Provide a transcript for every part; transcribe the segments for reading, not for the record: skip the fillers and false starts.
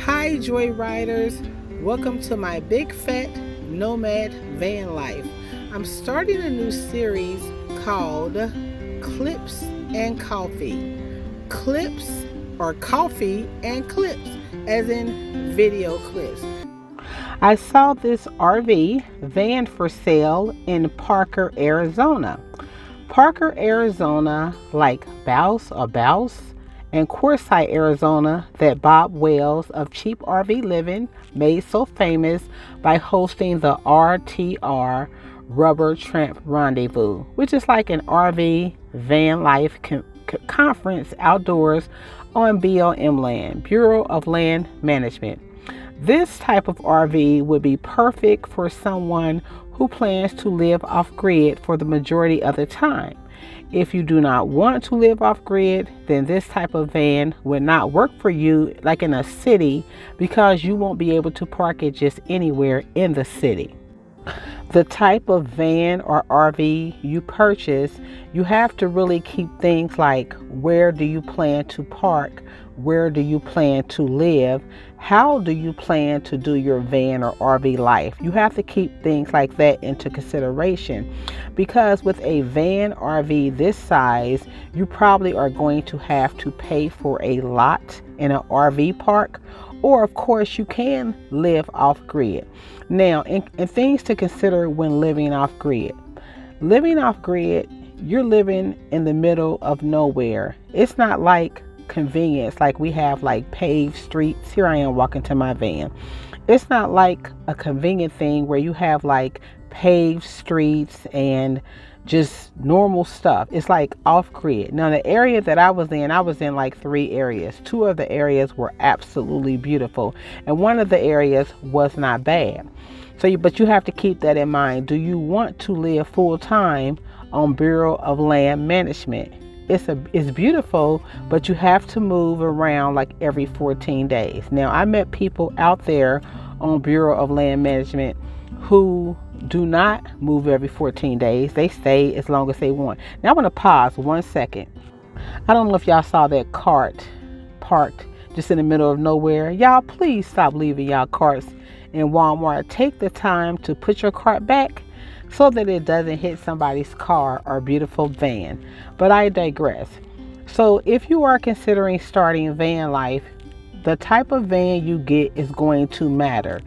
Hi Joyriders, welcome to my big fat Nomad van life. I'm starting a new series called Clips and Coffee. Clips or coffee and clips, as in video clips. I saw this RV van for sale in Parker, Arizona. Parker, Arizona, like Bouse or Bouse, and Quartzsite, Arizona, that Bob Wells of Cheap RV Living made so famous by hosting the RTR Rubber Tramp Rendezvous, which is like an RV van life conference outdoors on BLM land, Bureau of Land Management. This type of RV would be perfect for someone who plans to live off grid for the majority of the time. If you do not want to live off grid, then this type of van would not work for you like in a city because you won't be able to park it just anywhere in the city. The type of van or RV you purchase, you have to really keep things like where do you plan to park, where do you plan to live, how do you plan to do your van or RV life. You have to keep things like that into consideration because with a van RV this size, you probably are going to have to pay for a lot in an RV park, or of course you can live off grid. Now, and things to consider when living off grid. Living off grid, you're living in the middle of nowhere. It's not like convenience like we have like paved streets. Here I am walking to my van. It's not like a convenient thing where you have like paved streets and just normal stuff. It's like off grid. Now the area that I was in like 3 areas. 2 of the areas were absolutely beautiful and one of the areas was not bad. But you have to keep that in mind. Do you want to live full time on Bureau of Land Management? It's beautiful, but you have to move around like every 14 days. Now I met people out there on Bureau of Land Management who do not move every 14 days. They stay as long as they want. Now I want to pause 1 second. I don't know if y'all saw that cart parked just in the middle of nowhere. Y'all please stop leaving y'all carts in Walmart. Take the time to put your cart back so that it doesn't hit somebody's car or beautiful van. But I digress. So if you are considering starting van life, the type of van you get is going to matter.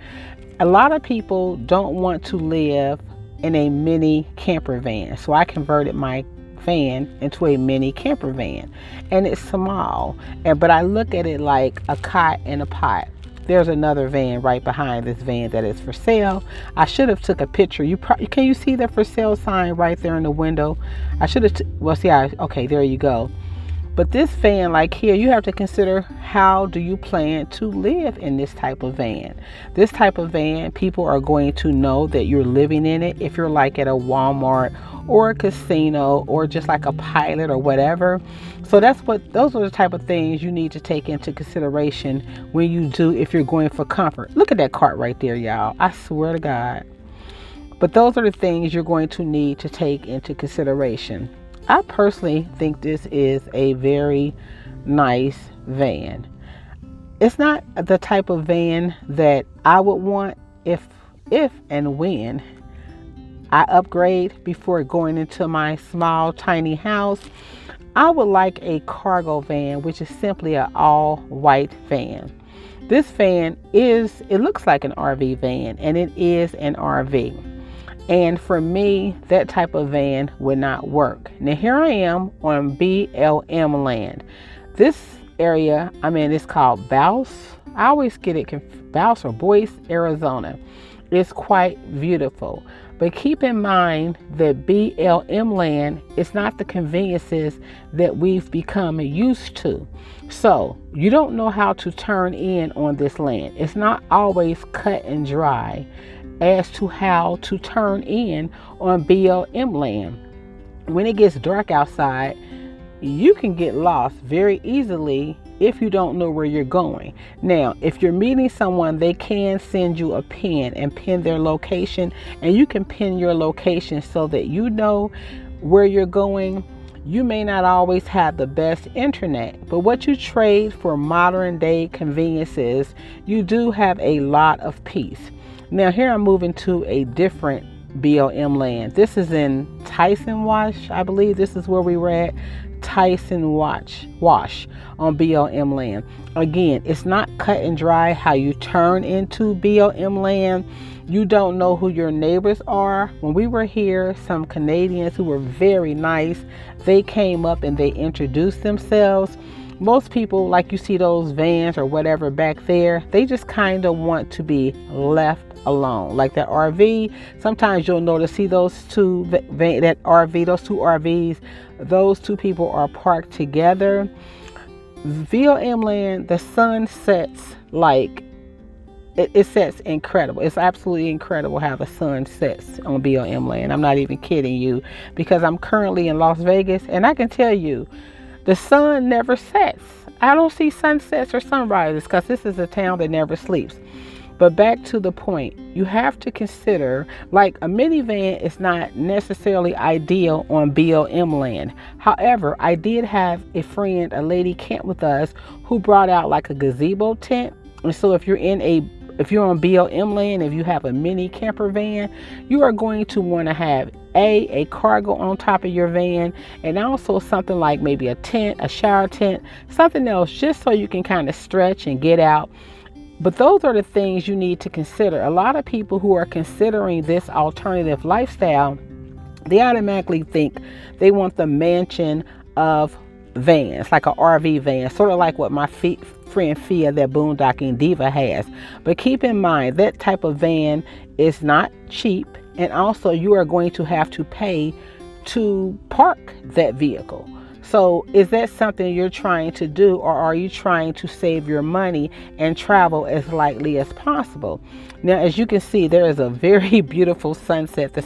A lot of people don't want to live in a mini camper van. So I converted my van into a mini camper van, and it's small, but I look at it like a cot in a pot. There's another van right behind this van that is for sale. I should have took a picture. Can you see the for sale sign right there in the window? I should have, okay, there you go. But this van, like here, you have to consider how do you plan to live in this type of van. This type of van, people are going to know that you're living in it if you're like at a Walmart or a casino or just like a Pilot or whatever. So those are the type of things you need to take into consideration when you do, if you're going for comfort. Look at that cart right there, y'all. I swear to God. But those are the things you're going to need to take into consideration. I personally think this is a very nice van. It's not the type of van that I would want if and when I upgrade before going into my small tiny house. I would like a cargo van, which is simply an all white van. This van it looks like an RV van, and it is an RV. And for me, that type of van would not work. Now here I am on BLM land. This area I'm in is called Bouse. I always get it Bouse or Boise, Arizona. It's quite beautiful. But keep in mind that BLM land is not the conveniences that we've become used to. So you don't know how to turn in on this land. It's not always cut and dry as to how to turn in on BLM land. When it gets dark outside, you can get lost very easily if you don't know where you're going. Now, if you're meeting someone, they can send you a pin and pin their location, and you can pin your location so that you know where you're going. You may not always have the best internet, but what you trade for modern day conveniences, you do have a lot of peace. Now here I'm moving to a different BLM land. This is in Tyson Wash, I believe this is where we were at. Tyson Wash on BLM land. Again, it's not cut and dry how you turn into BLM land. You don't know who your neighbors are. When we were here, some Canadians who were very nice, they came up and they introduced themselves. Most people, like you see those vans or whatever back there, they just kind of want to be left alone. Like that RV, sometimes you'll notice, see those two, that RV, those two RVs, those two people are parked together. BLM land, the sun sets like, it sets incredible. It's absolutely incredible how the sun sets on BLM land. I'm not even kidding you, because I'm currently in Las Vegas and I can tell you the sun never sets. I don't see sunsets or sunrises because this is a town that never sleeps. But back to the point, you have to consider, like, a minivan is not necessarily ideal on BLM land. However, I did have a friend, a lady camp with us who brought out like a gazebo tent. And so if you're on BLM land, if you have a mini camper van, you are going to want to have a cargo on top of your van, and also something like maybe a tent, a shower tent, something else, just so you can kind of stretch and get out. But those are the things you need to consider. A lot of people who are considering this alternative lifestyle, they automatically think they want the mansion of vans, like an RV van, sort of like what my friend Fia, that boondocking diva, has. But keep in mind, that type of van is not cheap, and also you are going to have to pay to park that vehicle. So is that something you're trying to do, or are you trying to save your money and travel as lightly as possible? Now, as you can see, there is a very beautiful sunset.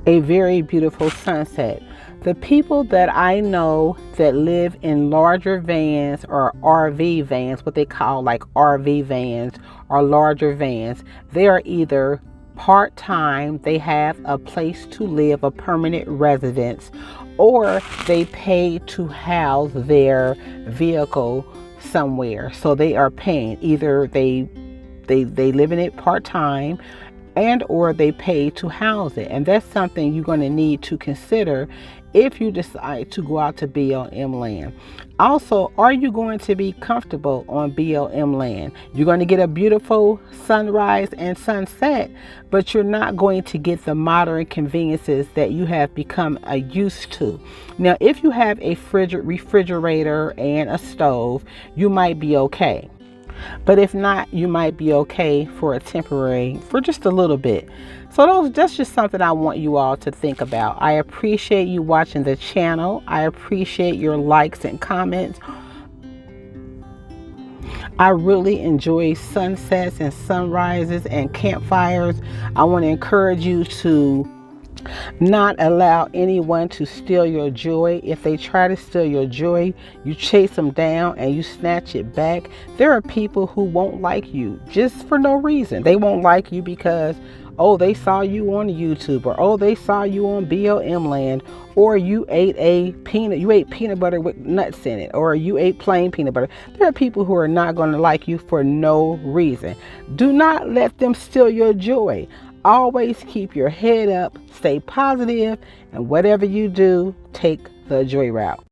A very beautiful sunset. The people that I know that live in larger vans or RV vans, what they call like RV vans or larger vans, they are either part-time, they have a place to live, a permanent residence, or they pay to house their vehicle somewhere. So they are paying, either they live in it part-time, and or they pay to house it. And that's something you're going to need to consider if you decide to go out to BLM land. Also, are you going to be comfortable on BLM land? You're going to get a beautiful sunrise and sunset, but you're not going to get the modern conveniences that you have become used to. Now, if you have a refrigerator and a stove, you might be okay. But if not, you might be okay for just a little bit. So that's just something I want you all to think about. I appreciate you watching the channel. I appreciate your likes and comments. I really enjoy sunsets and sunrises and campfires. I want to encourage you to not allow anyone to steal your joy. If they try to steal your joy, you chase them down and you snatch it back. There are people who won't like you just for no reason. They won't like you because, oh, they saw you on YouTube, or oh, they saw you on BLM land, or you ate peanut butter with nuts in it, or you ate plain peanut butter. There are people who are not going to like you for no reason. Do not let them steal your joy. Always keep your head up, stay positive, and whatever you do, take the joy route.